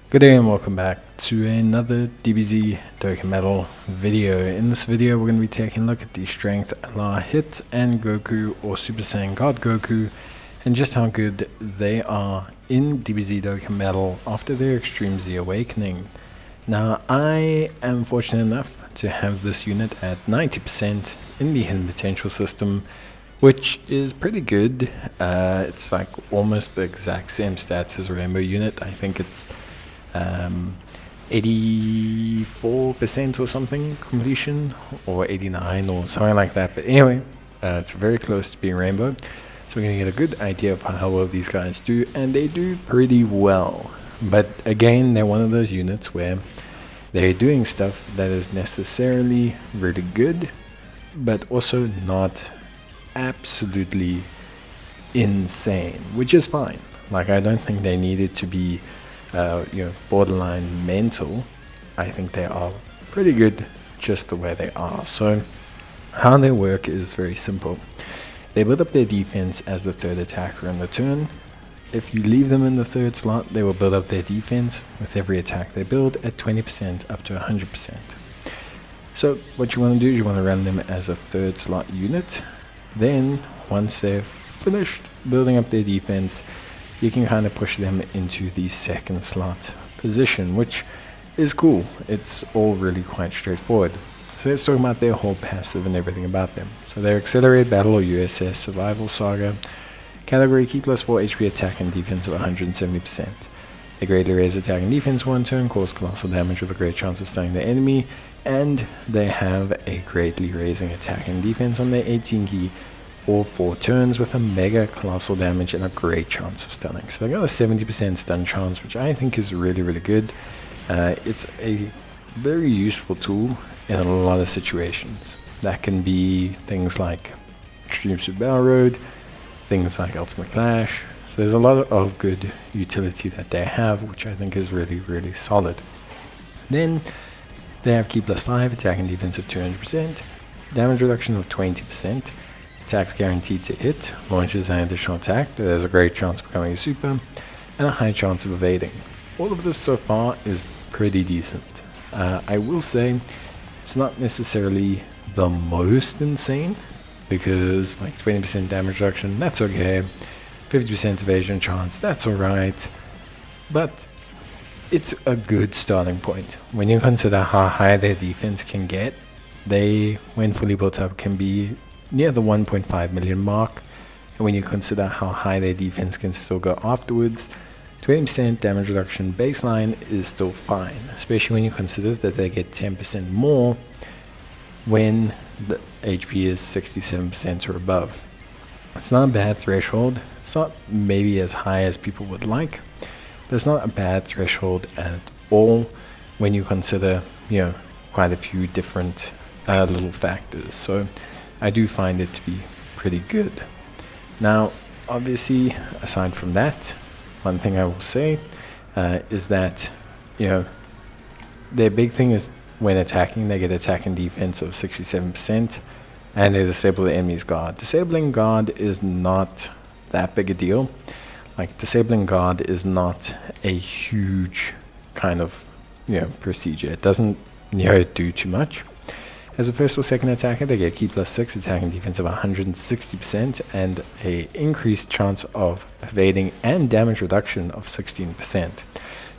Good day and welcome back to another DBZ Dokkan Battle video. In this video we're going to be taking a look at the strength Allah Hit and Goku or Super Saiyan God Goku and just how good they are in DBZ Dokkan Battle after their Extreme Z Awakening. Now I am fortunate enough to have this unit at 90% in the Hidden Potential system, which is pretty good. It's like almost the exact same stats as a Rainbow unit. I think it's 84% or something completion, or 89 or something like that, but anyway, it's very close to being Rainbow, so we're going to get a good idea of how well these guys do, and they do pretty well. But again, they're one of those units where they're doing stuff that is necessarily really good, but also not absolutely insane, which is fine. Like, I don't think they needed to be borderline mental. I think they are pretty good just the way they are. So how they work is very simple. They build up their defense as the third attacker in the turn. If you leave them in the third slot, they will build up their defense with every attack they build at 20% up to 100%. So what you want to do is you want to run them as a third slot unit. Then once they've finished building up their defense, you can kind of push them into the second slot position, which is cool. It's all really quite straightforward. So let's talk about their whole passive and everything about them. So their Accelerated Battle or USS Survival Saga category, key +4 HP attack and defense of 170%. They greatly raise attack and defense one turn, cause colossal damage with a great chance of stunning the enemy, and they have a greatly raising attack and defense on their 18 key for 4 turns with a mega colossal damage and a great chance of stunning. So they got a 70% stun chance, which I think is really, really good. It's a very useful tool in a lot of situations. That can be things like Extreme Super Battle Road, things like Ultimate Clash. So there's a lot of good utility that they have, which I think is really, really solid. Then they have key +5, attack and defense of 200%, damage reduction of 20%, attacks guaranteed to hit, launches an additional attack that has a great chance of becoming a super, and a high chance of evading. All of this so far is pretty decent. I will say it's not necessarily the most insane, because like 20% damage reduction, that's okay, 50% evasion chance, that's alright, but it's a good starting point. When you consider how high their defense can get, they, when fully built up, can be near the 1.5 million mark, and when you consider how high their defense can still go afterwards, 20% damage reduction baseline is still fine, especially when you consider that they get 10% more when the HP is 67% or above. It's not a bad threshold. It's not maybe as high as people would like, but it's not a bad threshold at all when you consider, quite a few different little factors. So I do find it to be pretty good. Now, obviously, aside from that, one thing I will say is that, their big thing is when attacking, they get attack and defense of 67%, and they disable the enemy's guard. Disabling guard is not that big a deal. Like, disabling guard is not a huge kind of, procedure. It doesn't, do too much. As a first or second attacker, they get key +6, attack and defense of 160%, and a increased chance of evading and damage reduction of 16%.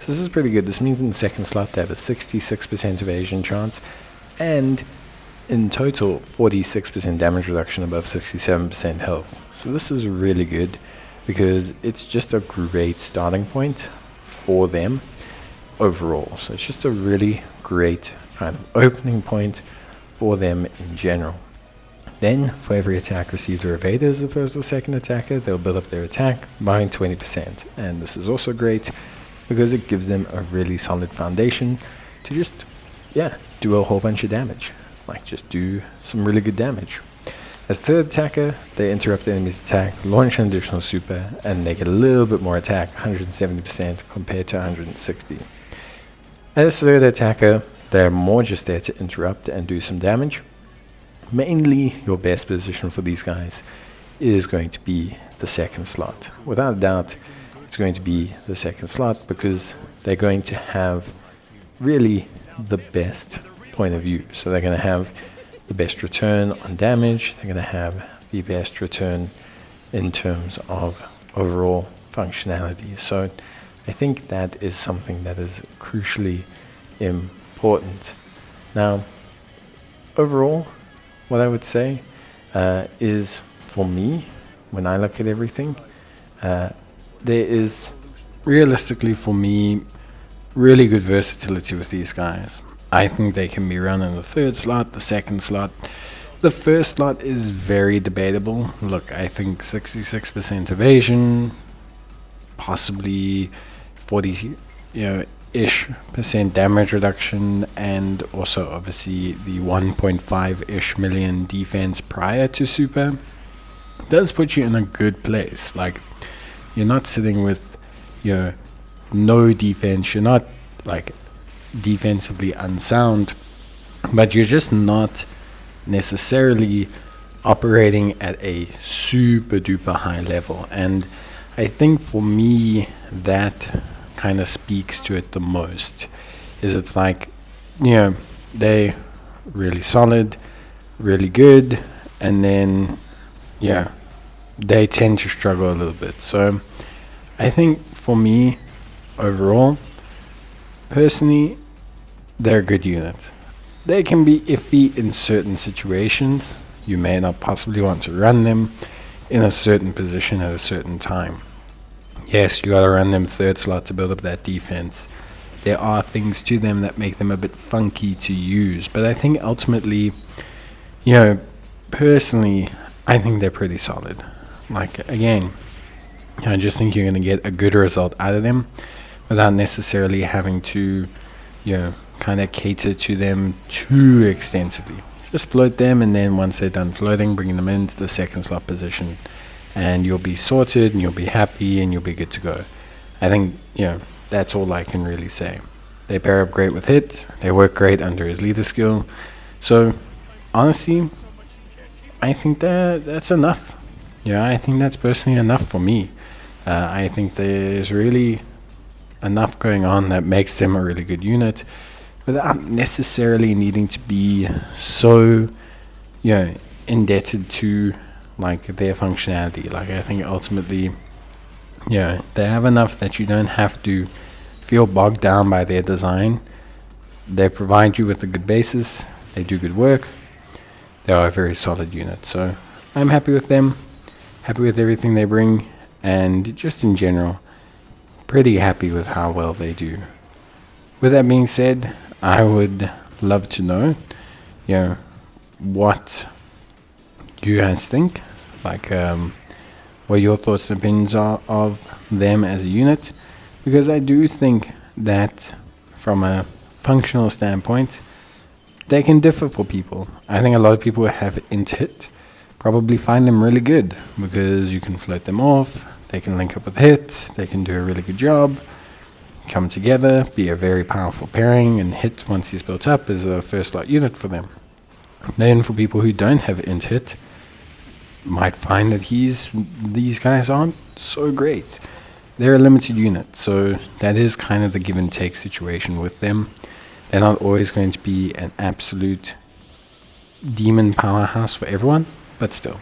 So this is pretty good. This means in the second slot they have a 66% evasion chance, and in total 46% damage reduction above 67% health. So this is really good, because it's just a great starting point for them overall. So it's just a really great kind of opening point for them in general. Then, for every attack received or evaded as the first or second attacker, they'll build up their attack by 20%. And this is also great because it gives them a really solid foundation to just, do a whole bunch of damage. Like, just do some really good damage. As third attacker, they interrupt the enemy's attack, launch an additional super, and they get a little bit more attack, 170% compared to 160. As third attacker, they're more just there to interrupt and do some damage. Mainly, your best position for these guys is going to be the second slot. Without a doubt, it's going to be the second slot, because they're going to have really the best point of view. So they're going to have the best return on damage, they're going to have the best return in terms of overall functionality. So I think that is something that is crucially important. Now, overall, what I would say is, for me, when I look at everything, there is, realistically for me, really good versatility with these guys. I think they can be run in the third slot, the second slot. The first slot is very debatable. Look, I think 66% evasion, possibly 40, ish percent damage reduction, and also obviously the 1.5-ish million defense prior to super does put you in a good place. Like, you're not sitting with no defense, you're not like defensively unsound, but you're just not necessarily operating at a super duper high level. And I think for me that kind of speaks to it the most. Is it's like, they really solid, really good, and then they tend to struggle a little bit. So I think for me, overall, personally, they're a good unit. They can be iffy in certain situations. You may not possibly want to run them in a certain position at a certain time. Yes, you gotta run them third slot to build up that defense. There are things to them that make them a bit funky to use, but I think ultimately, personally, I think they're pretty solid. Like, again, I just think you're gonna get a good result out of them without necessarily having to, kind of cater to them too extensively. Just float them, and then once they're done floating, bring them into the second slot position, and you'll be sorted, and you'll be happy, and you'll be good to go. I think, that's all I can really say. They pair up great with hit, they work great under his leader skill. So, honestly, I think that's enough. I think that's personally enough for me. I think there's really enough going on that makes them a really good unit without necessarily needing to be so, indebted to like their functionality. Like, I think ultimately, they have enough that you don't have to feel bogged down by their design. They provide you with a good basis, they do good work, they are a very solid unit. So I'm happy with them, happy with everything they bring, and just in general, pretty happy with how well they do. With that being said, I would love to know, what you guys think, like what your thoughts and opinions are of them as a unit, because I do think that from a functional standpoint, they can differ for people. I think a lot of people who have int hit probably find them really good because you can float them off, they can link up with hit, they can do a really good job, come together, be a very powerful pairing, and hit, once he's built up, is a first slot unit for them. Then for people who don't have int hit, might find that these guys aren't so great. They're a limited unit, so that is kind of the give and take situation with them. They're not always going to be an absolute demon powerhouse for everyone, but still.